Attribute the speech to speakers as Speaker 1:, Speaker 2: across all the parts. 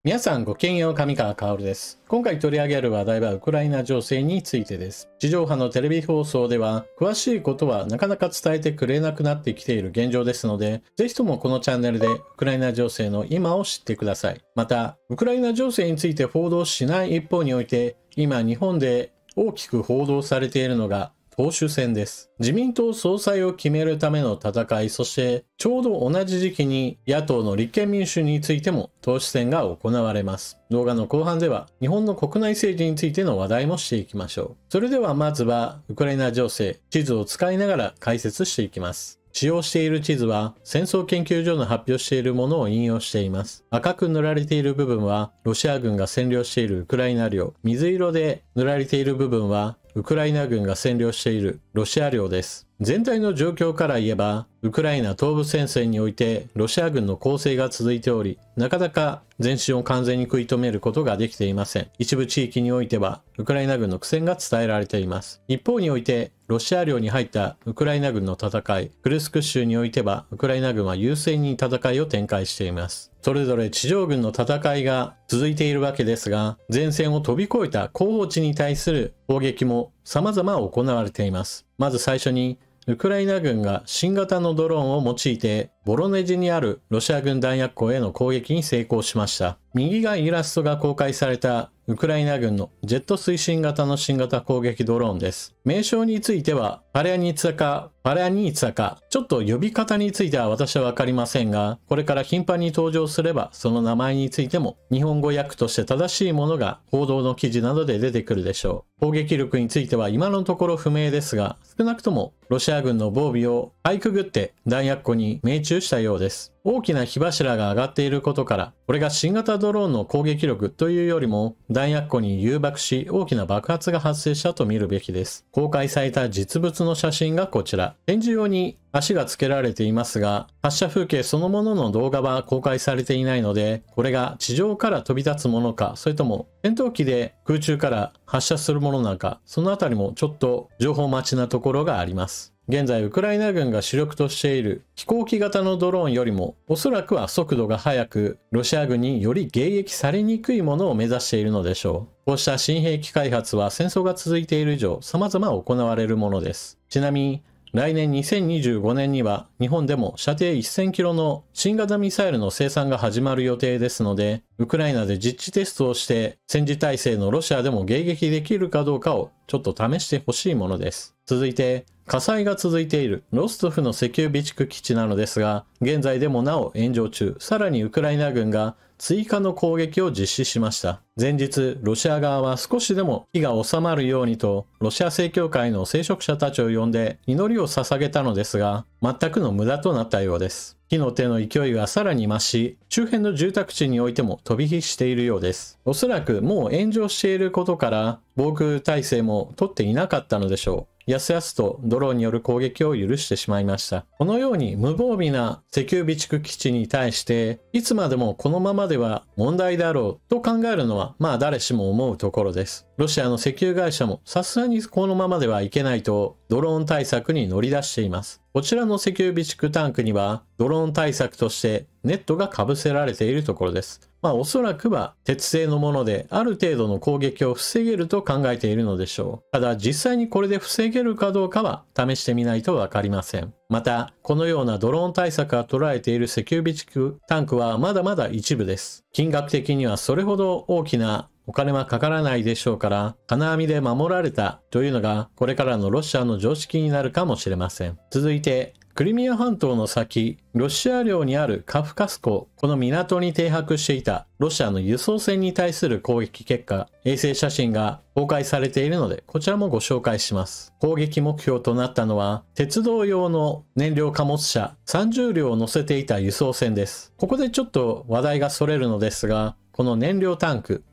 Speaker 1: 皆さんごきげんよう、上川薫です。今回取り上げる話題はウクライナ情勢についてです。地上波のテレビ放送では詳しいことはなかなか伝えてくれなくなってきている現状ですので、ぜひともこのチャンネルでウクライナ情勢の今を知ってください。また、ウクライナ情勢について報道しない一方において、今日本で大きく報道されているのが党首選です。自民党総裁を決めるための戦い、そしてちょうど同じ時期に野党の立憲民主についても党首選が行われます。動画の後半では日本の国内政治についての話題もしていきましょう。それではまずはウクライナ情勢、地図を使いながら解説していきます。使用している地図は戦争研究所の発表しているものを引用しています。赤く塗られている部分はロシア軍が占領しているウクライナ領、水色で塗られている部分はウクライナ軍が占領しているロシア領です。全体の状況から言えば、ウクライナ東部戦線においてロシア軍の攻勢が続いており、なかなか前進を完全に食い止めることができていません。一部地域においては、ウクライナ軍の苦戦が伝えられています。一方において、ロシア領に入ったウクライナ軍の戦い、クルスク州においては、ウクライナ軍は優勢に戦いを展開しています。それぞれ地上軍の戦いが続いているわけですが、前線を飛び越えた後方地に対する攻撃も様々行われています。まず最初に、ウクライナ軍が新型のドローンを用いてボロネジにあるロシア軍弾薬庫への攻撃に成功しました。右がイラストが公開されたウクライナ軍のジェット推進型の新型攻撃ドローンです。名称についてはパリャニーツァか、ちょっと呼び方については私はわかりませんが、これから頻繁に登場すればその名前についても日本語訳として正しいものが報道の記事などで出てくるでしょう。攻撃力については今のところ不明ですが、少なくともロシア軍の防備をかいくぐって弾薬庫に命中したようです。大きな火柱が上がっていることから、これが新型ドローンの攻撃力というよりも弾薬庫に誘爆し大きな爆発が発生したと見るべきです。公開された実物の写真がこちら。展示用に足が付けられていますが、発射風景そのものの動画は公開されていないので、これが地上から飛び立つものか、それとも戦闘機で空中から発射するものなのか、そのあたりもちょっと情報待ちなところがあります。現在ウクライナ軍が主力としている飛行機型のドローンよりもおそらくは速度が速くロシア軍により迎撃されにくいものを目指しているのでしょう。こうした新兵器開発は戦争が続いている以上様々行われるものです。ちなみに来年2025年には日本でも射程1000キロの新型ミサイルの生産が始まる予定ですので、ウクライナで実地テストをして戦時体制のロシアでも迎撃できるかどうかをちょっと試してほしいものです。続いて火災が続いているロストフの石油備蓄基地なのですが、現在でもなお炎上中。さらにウクライナ軍が追加の攻撃を実施しました。前日、ロシア側は少しでも火が収まるようにと、ロシア正教会の聖職者たちを呼んで祈りを捧げたのですが、全くの無駄となったようです。火の手の勢いがさらに増し、周辺の住宅地においても飛び火しているようです。おそらくもう炎上していることから、防空体制も取っていなかったのでしょう。やすやすとドローンによる攻撃を許してしまいました。このように無防備な石油備蓄基地に対して、いつまでもこのままでは問題だろうと考えるのは、まあ誰しも思うところです。ロシアの石油会社もさすがにこのままではいけないとドローン対策に乗り出しています。こちらの石油備蓄タンクにはドローン対策としてネットがかぶせられているところです。まあおそらくは鉄製のものである程度の攻撃を防げると考えているのでしょう。ただ実際にこれで防げるかどうかは試してみないとわかりません。またこのようなドローン対策が捉えている石油備蓄タンクはまだまだ一部です。金額的にはそれほど大きなお金はかからないでしょうから、金網で守られたというのがこれからのロシアの常識になるかもしれません。続いてクリミア半島の先、ロシア領にあるカフカス港、この港に停泊していたロシアの輸送船に対する攻撃結果、衛星写真が公開されているので、こちらもご紹介します。攻撃目標となったのは、鉄道用の燃料貨物車30両を乗せていた輸送船です。ここでちょっと話題がそれるのですが、この燃料タンク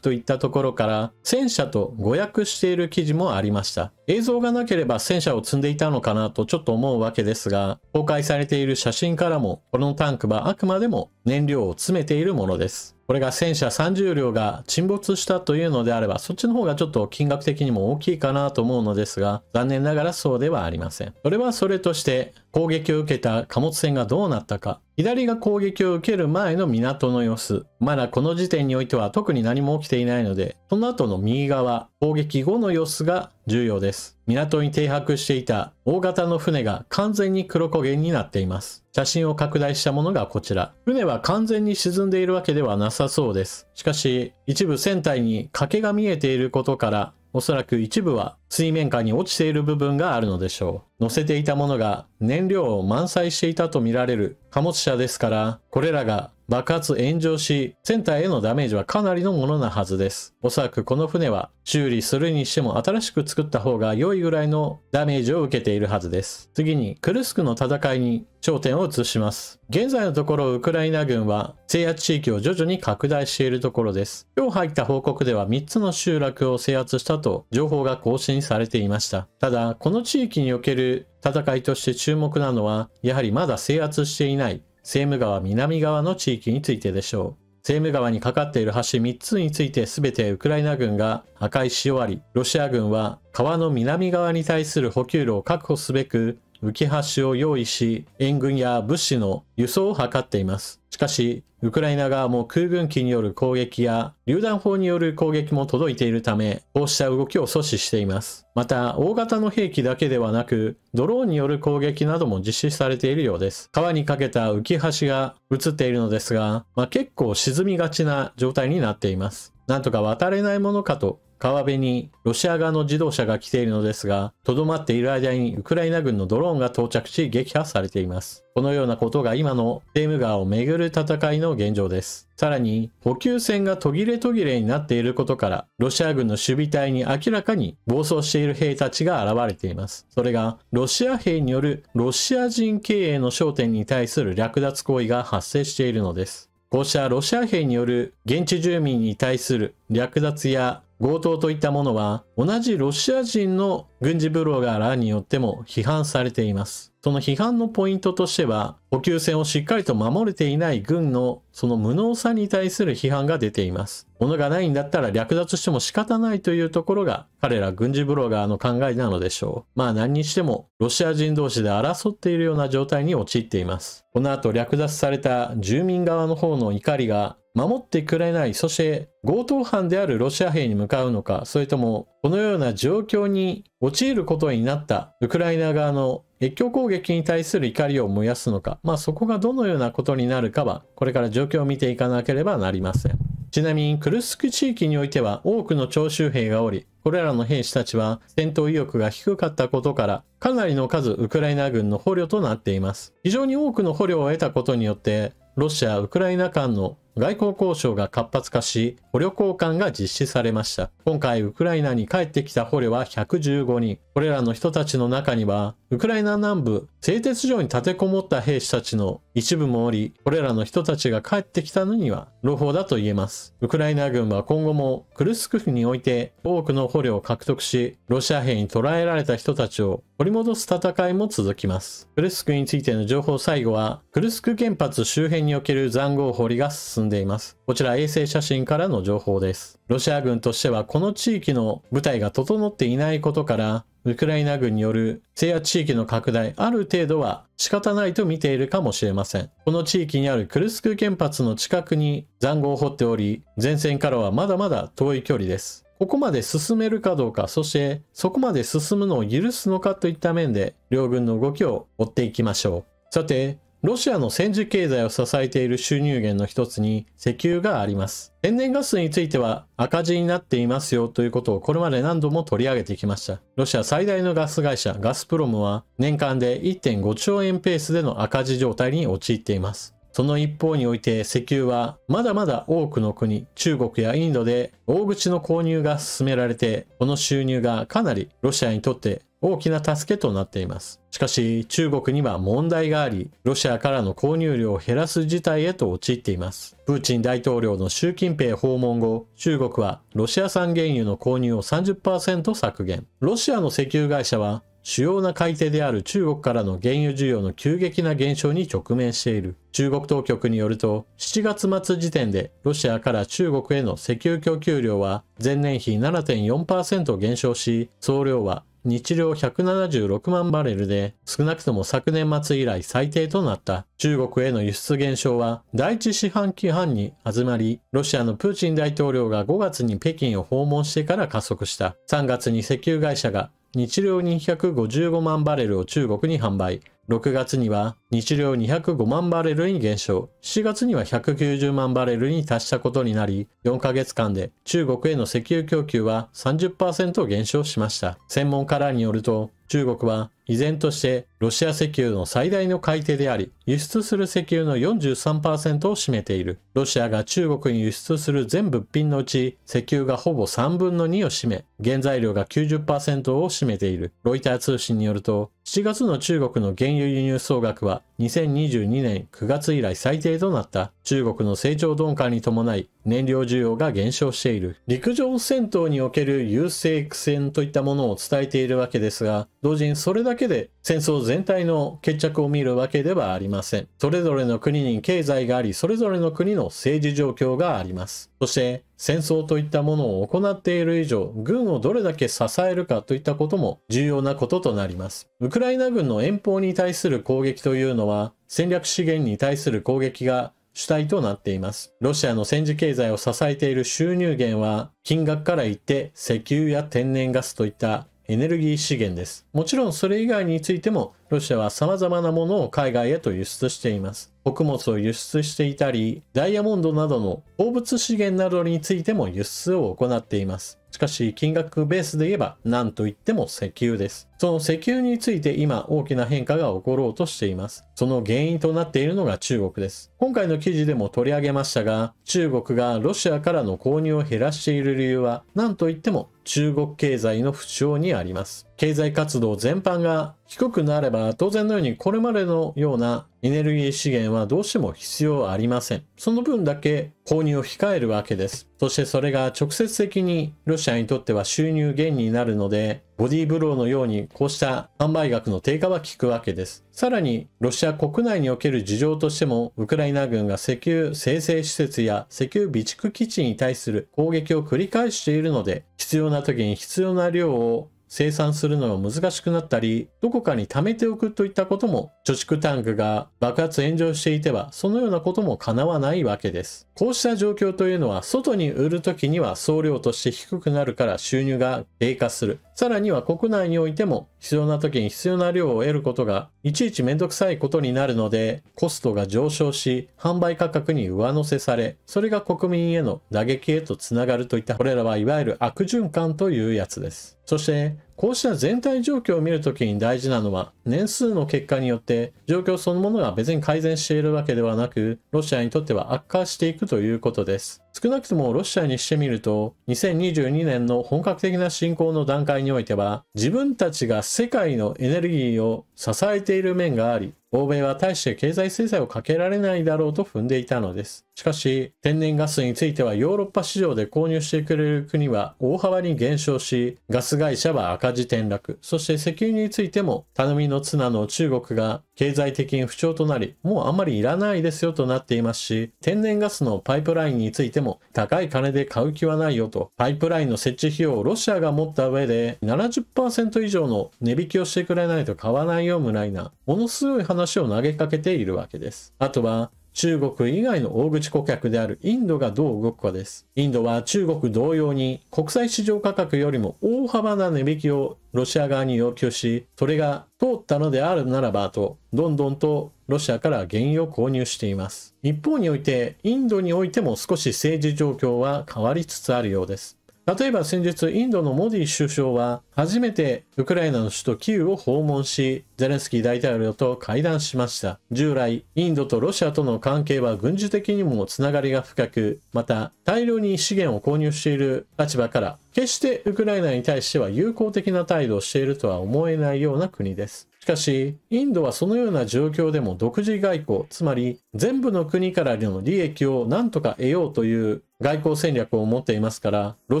Speaker 1: といったところから戦車と誤訳している記事もありました。映像がなければ戦車を積んでいたのかなとちょっと思うわけですが、公開されている写真からもこのタンクはあくまでも燃料を詰めているものです。これが戦車30両が沈没したというのであれば、そっちの方がちょっと金額的にも大きいかなと思うのですが、残念ながらそうではありません。それはそれとして、攻撃を受けた貨物船がどうなったか。左が攻撃を受ける前の港の様子。まだこの時点においては特に何も起きていないので、その後の右側、攻撃後の様子が重要です。港に停泊していた大型の船が完全に黒焦げになっています。写真を拡大したものがこちら。船は完全に沈んでいるわけではなさそうです。しかし、一部船体に欠けが見えていることから、おそらく一部は水面下に落ちている部分があるのでしょう。乗せていたものが燃料を満載していたとみられる貨物車ですから、これらが爆発炎上し、船体へのダメージはかなりのものなはずです。おそらくこの船は修理するにしても新しく作った方が良いぐらいのダメージを受けているはずです。次にクルスクの戦いに焦点を移します。現在のところウクライナ軍は制圧地域を徐々に拡大しているところです。今日入った報告では3つの集落を制圧したと情報が更新されていました。ただ、この地域における戦いとして注目なのは、やはりまだ制圧していないセーム川南側の地域についてでしょう。セーム川にかかっている橋3つについて全てウクライナ軍が破壊し終わり、ロシア軍は川の南側に対する補給路を確保すべく浮き橋を用意し、援軍や物資の輸送を図っています。しかし、ウクライナ側も空軍機による攻撃や榴弾砲による攻撃も届いているため、こうした動きを阻止しています。また、大型の兵器だけではなく、ドローンによる攻撃なども実施されているようです。川にかけた浮き橋が映っているのですが、結構沈みがちな状態になっています。なんとか渡れないものかと川辺にロシア側の自動車が来ているのですが、とどまっている間にウクライナ軍のドローンが到着し撃破されています。このようなことが今のセーム川をめぐる戦いの現状です。さらに、補給線が途切れ途切れになっていることから、ロシア軍の守備隊に明らかに暴走している兵たちが現れています。それが、ロシア兵によるロシア人経営の商店に対する略奪行為が発生しているのです。こうしたロシア兵による現地住民に対する略奪や強盗といったものは、同じロシア人の軍事ブロガーらによっても批判されています。その批判のポイントとしては、補給線をしっかりと守れていない軍のその無能さに対する批判が出ています。物がないんだったら略奪しても仕方ないというところが彼ら軍事ブロガーの考えなのでしょう。何にしてもロシア人同士で争っているような状態に陥っています。この後略奪された住民側の方の怒りが守ってくれない、そして強盗犯であるロシア兵に向かうのか、それともこのような状況に陥ることになったウクライナ側の越境攻撃に対する怒りを燃やすのか、そこがどのようなことになるかはこれから状況を見ていかなければなりません。ちなみにクルスク地域においては多くの徴集兵がおり、これらの兵士たちは戦闘意欲が低かったことからかなりの数ウクライナ軍の捕虜となっています。非常に多くの捕虜を得たことによってロシア・ウクライナ間の外交交渉が活発化し、捕虜交換が実施されました。今回、ウクライナに帰ってきた捕虜は115人。これらの人たちの中には、ウクライナ南部、製鉄所に立てこもった兵士たちの一部もおり、これらの人たちが帰ってきたのには朗報だと言えます。ウクライナ軍は今後もクルスクにおいて多くの捕虜を獲得し、ロシア兵に捕らえられた人たちを取り戻す戦いも続きます。クルスクについての情報最後は、クルスク原発周辺における塹壕掘りが進んでいます。こちら衛星写真からの情報です。ロシア軍としてはこの地域の部隊が整っていないことから、ウクライナ軍による制圧地域の拡大、ある程度は仕方ないと見ているかもしれません。この地域にあるクルスク原発の近くに塹壕を掘っており、前線からはまだまだ遠い距離です。ここまで進めるかどうか、そしてそこまで進むのを許すのかといった面で、両軍の動きを追っていきましょう。さて、ロシアの戦時経済を支えている収入源の一つに石油があります。天然ガスについては赤字になっていますよということをこれまで何度も取り上げてきました。ロシア最大のガス会社ガスプロムは年間で 1.5 兆円ペースでの赤字状態に陥っています。その一方において石油はまだまだ多くの国、中国やインドで大口の購入が進められて、この収入がかなりロシアにとって大きな助けとなっています。しかし中国には問題があり、ロシアからの購入量を減らす事態へと陥っています。プーチン大統領の習近平訪問後、中国はロシア産原油の購入を 30% 削減。ロシアの石油会社は主要な買い手である中国からの原油需要の急激な減少に直面している。中国当局によると、7月末時点でロシアから中国への石油供給量は前年比 7.4% 減少し、総量は日量176万バレルで、少なくとも昨年末以来最低となった。中国への輸出減少は第一四半期半に始まり、ロシアのプーチン大統領が5月に北京を訪問してから加速した。3月に石油会社が日量255万バレルを中国に販売。6月には日量205万バレルに減少。7月には190万バレルに達したことになり、4ヶ月間で中国への石油供給は 30% 減少しました。専門家らによると、中国は依然としてロシア石油の最大の買い手であり、輸出する石油の 43% を占めている。ロシアが中国に輸出する全物品のうち、石油がほぼ3分の2を占め、原材料が 90% を占めている。ロイター通信によると、7月の中国の原油輸入総額は2022年9月以来最低となった。中国の成長鈍化に伴い燃料需要が減少している。陸上戦闘における優勢苦戦といったものを伝えているわけですが、同時にそれだけで戦争全体の決着を見るわけではありません。それぞれの国に経済があり、それぞれの国の政治状況があります。そして戦争といったものを行っている以上、軍をどれだけ支えるかといったことも重要なこととなります。ウクライナ軍の遠方に対する攻撃というのは、戦略資源に対する攻撃が主体となっています。ロシアの戦時経済を支えている収入源は、金額から言って石油や天然ガスといったエネルギー資源です。もちろんそれ以外についても、ロシアは様々なものを海外へと輸出しています。穀物を輸出していたり、ダイヤモンドなどの鉱物資源などについても輸出を行っています。しかし、金額ベースで言えば何と言っても石油です。その石油について今大きな変化が起ころうとしています。その原因となっているのが中国です。今回の記事でも取り上げましたが、中国がロシアからの購入を減らしている理由は何と言っても中国経済の不調にあります。経済活動全般が低くなれば当然のようにこれまでのようなエネルギー資源はどうしても必要ありません。その分だけ購入を控えるわけです。そしてそれが直接的にロシアにとっては収入減になるので、ボディーブローのようにこうした販売額の低下は効くわけです。さらにロシア国内における事情としても、ウクライナ軍が石油精製施設や石油備蓄基地に対する攻撃を繰り返しているので、必要な時に必要な量を生産するのが難しくなったり、どこかに貯めておくといったことも、貯蓄タンクが爆発炎上していては、そのようなことも叶わないわけです。こうした状況というのは、外に売るときには総量として低くなるから収入が低下する。さらには国内においても、必要な時に必要な量を得ることが、いちいちめんどくさいことになるので、コストが上昇し、販売価格に上乗せされ、それが国民への打撃へとつながるといった、これらはいわゆる悪循環というやつです。そして、こうした全体状況を見るときに大事なのは、年数の結果によって状況そのものが別に改善しているわけではなく、ロシアにとっては悪化していくということです。少なくともロシアにしてみると、2022年の本格的な侵攻の段階においては、自分たちが世界のエネルギーを支えている面があり、欧米は大して経済制裁をかけられないだろうと踏んでいたのです。しかし、天然ガスについてはヨーロッパ市場で購入してくれる国は大幅に減少し、ガス会社は赤字転落。そして石油についても、頼みの綱の中国が経済的に不調となり、もうあんまりいらないですよとなっていますし、天然ガスのパイプラインについても、高い金で買う気はないよと、パイプラインの設置費用をロシアが持った上で 70% 以上の値引きをしてくれないと買わないよみたいな、ものすごい話を投げかけているわけです。あとは、中国以外の大口顧客であるインドがどう動くかです。インドは中国同様に国際市場価格よりも大幅な値引きをロシア側に要求し、それが通ったのであるならばと、どんどんとロシアから原油を購入しています。一方において、インドにおいても少し政治状況は変わりつつあるようです。例えば先日インドのモディ首相は初めてウクライナの首都キーウを訪問し、ゼレンスキー大統領と会談しました。従来、インドとロシアとの関係は軍事的にもつながりが深く、また大量に資源を購入している立場から、決してウクライナに対しては友好的な態度をしているとは思えないような国です。しかし、インドはそのような状況でも独自外交、つまり全部の国からの利益を何とか得ようという外交戦略を持っていますから、ロ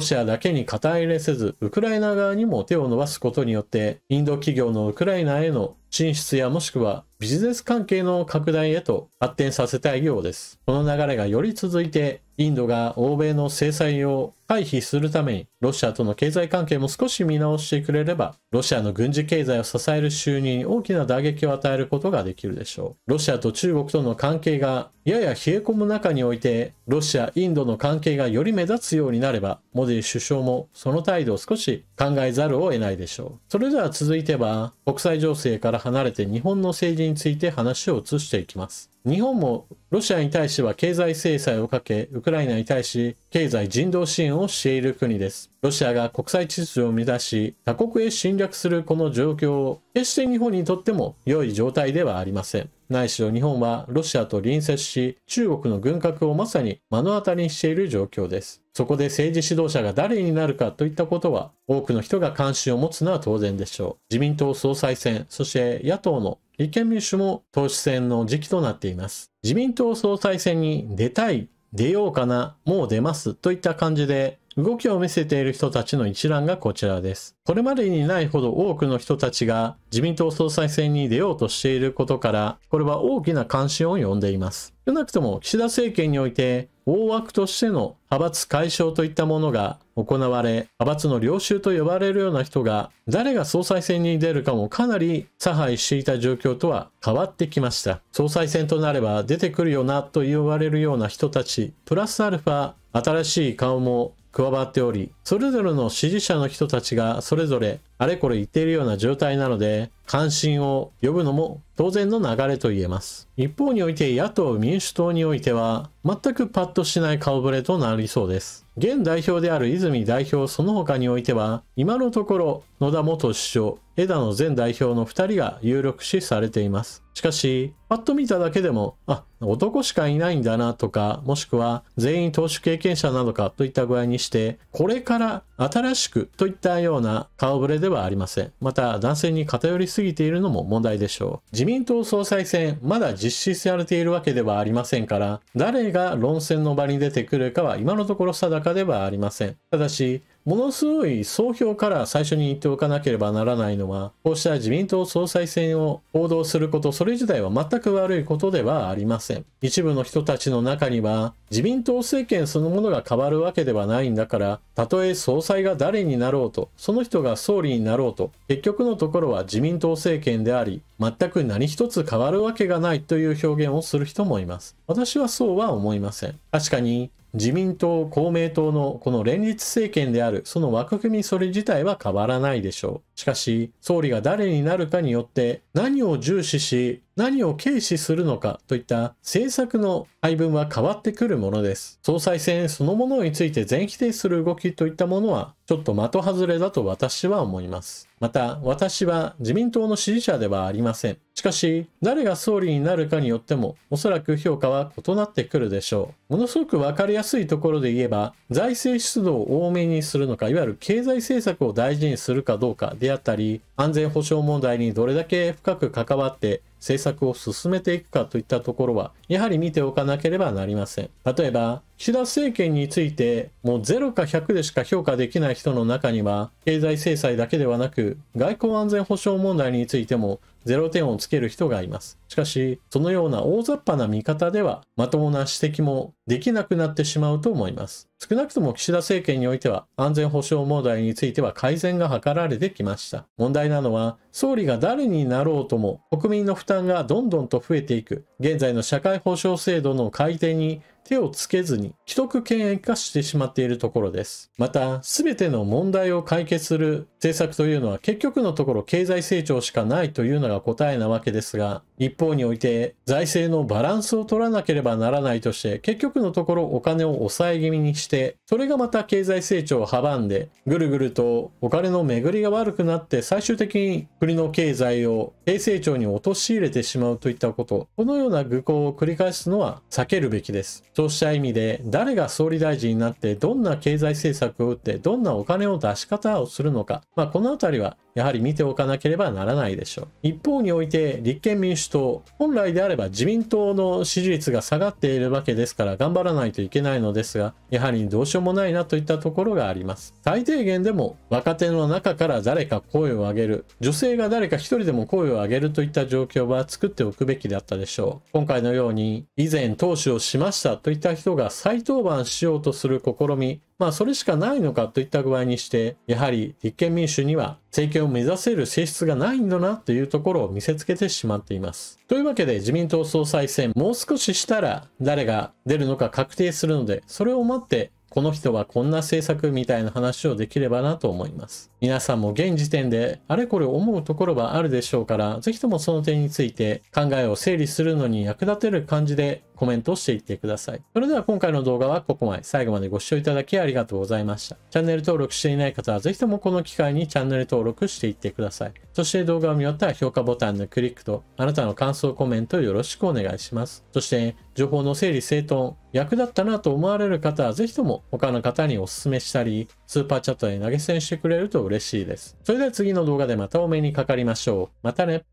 Speaker 1: シアだけに肩入れせず、ウクライナ側にも手を伸ばすことによって、インド企業のウクライナへの進出やもしくはビジネス関係の拡大へと発展させたいようです。この流れがより続いて、インドが欧米の制裁を回避するためにロシアとの経済関係も少し見直してくれれば、ロシアの軍事経済を支える収入に大きな打撃を与えることができるでしょう。ロシアと中国との関係がやや冷え込む中において、ロシア・インドの関係がより目立つようになれば、モディ首相もその態度を少し考えざるを得ないでしょう。それでは続いては、国際情勢から離れて日本の政治について話を移していきます。日本もロシアに対しては経済制裁をかけ、ウクライナに対し経済人道支援をしている国です。ロシアが国際秩序を乱し、他国へ侵略するこの状況を、決して日本にとっても良い状態ではありません。何しろ日本はロシアと隣接し、中国の軍拡をまさに目の当たりにしている状況です。そこで政治指導者が誰になるかといったことは、多くの人が関心を持つのは当然でしょう。自民党総裁選、そして野党の立憲民主も党首選の時期となっています。自民党総裁選に出たい、出ようかな、もう出ますといった感じで動きを見せている人たちの一覧がこちらです。これまでにないほど多くの人たちが自民党総裁選に出ようとしていることから、これは大きな関心を呼んでいます。少なくとも岸田政権において大枠としての派閥解消といったものが行われ、派閥の領袖と呼ばれるような人が誰が総裁選に出るかもかなり差配していた状況とは変わってきました。総裁選となれば出てくるよなと言われるような人たち、プラスアルファ新しい顔も加わっており、それぞれの支持者の人たちがそれぞれあれこれ言っているような状態なので、関心を呼ぶのも当然の流れと言えます。一方において野党民主党においては全くパッとしない顔ぶれとなりそうです。現代表である泉代表その他においては、今のところ野田元首相、枝野前代表の2人が有力視されています。しかし、パッと見ただけでも、男しかいないんだなとか、もしくは全員党首経験者なのかといった具合にして、これから新しくといったような顔ぶれではありません。また、男性に偏りすぎているのも問題でしょう。自民党総裁選、まだ実施されているわけではありませんから、誰が論戦の場に出てくるかは今のところ定かではありません。ただし、ものすごい総評から最初に言っておかなければならないのは、こうした自民党総裁選を報道すること、それ自体は全く悪いことではありません。一部の人たちの中には、自民党政権そのものが変わるわけではないんだから、たとえ総裁が誰になろうと、その人が総理になろうと、結局のところは自民党政権であり、全く何一つ変わるわけがないという表現をする人もいます。私はそうは思いません。確かに、自民党、公明党のこの連立政権である、その枠組みそれ自体は変わらないでしょう。しかし、総理が誰になるかによって、何を重視し、何を軽視するのかといった政策の配分は変わってくるものです。総裁選そのものについて全否定する動きといったものは、ちょっと的外れだと私は思います。また、私は自民党の支持者ではありません。しかし、誰が総理になるかによっても、おそらく評価は異なってくるでしょう。ものすごくわかりやすいところで言えば、財政出動を多めにするのか、いわゆる経済政策を大事にするかどうかであったり、安全保障問題にどれだけ深く関わって政策を進めていくかといったところは、やはり見ておかなければなりません。例えば、岸田政権についてもう0か100でしか評価できない人の中には、経済制裁だけではなく、外交安全保障問題についても0点をつける人がいます。しかし、そのような大雑把な見方では、まともな指摘もできなくなってしまうと思います。少なくとも岸田政権においては、安全保障問題については改善が図られてきました。問題なのは、総理が誰になろうとも、国民の負担がどんどんと増えていく、現在の社会保障制度の改定に手をつけずに既得権益化してしまっているところです。また、すべての問題を解決する政策というのは結局のところ経済成長しかないというのが答えなわけですが、一方において財政のバランスを取らなければならないとして、結局のところお金を抑え気味にして、それがまた経済成長を阻んで、ぐるぐるとお金の巡りが悪くなって、最終的に国の経済を低成長に陥れてしまうといったこと、このような愚行を繰り返すのは避けるべきです。そうした意味で、誰が総理大臣になってどんな経済政策を打ってどんなお金を出し方をするのか、このあたりはやはり見ておかなければならないでしょう。一方において立憲民主党、本来であれば自民党の支持率が下がっているわけですから頑張らないといけないのですが、やはりどうしようもないなといったところがあります。最低限でも若手の中から誰か声を上げる、女性が誰か一人でも声を上げるといった状況は作っておくべきだったでしょう。今回のように以前投資をしましたといった人が再登板しようとする試み、それしかないのかといった具合にして、やはり立憲民主には政権を目指せる性質がないんだなというところを見せつけてしまっています。というわけで自民党総裁選、もう少ししたら誰が出るのか確定するので、それを待ってこの人はこんな政策みたいな話をできればなと思います。皆さんも現時点であれこれ思うところはあるでしょうから、ぜひともその点について考えを整理するのに役立てる感じでコメントをしていってください。それでは今回の動画はここまで。最後までご視聴いただきありがとうございました。チャンネル登録していない方はぜひともこの機会にチャンネル登録していってください。そして動画を見終わったら評価ボタンのクリックとあなたの感想コメントをよろしくお願いします。そして情報の整理整頓、役立ったなと思われる方はぜひとも他の方にお勧めしたり、スーパーチャットで投げ銭してくれると嬉しいです。それでは次の動画でまたお目にかかりましょう。またね。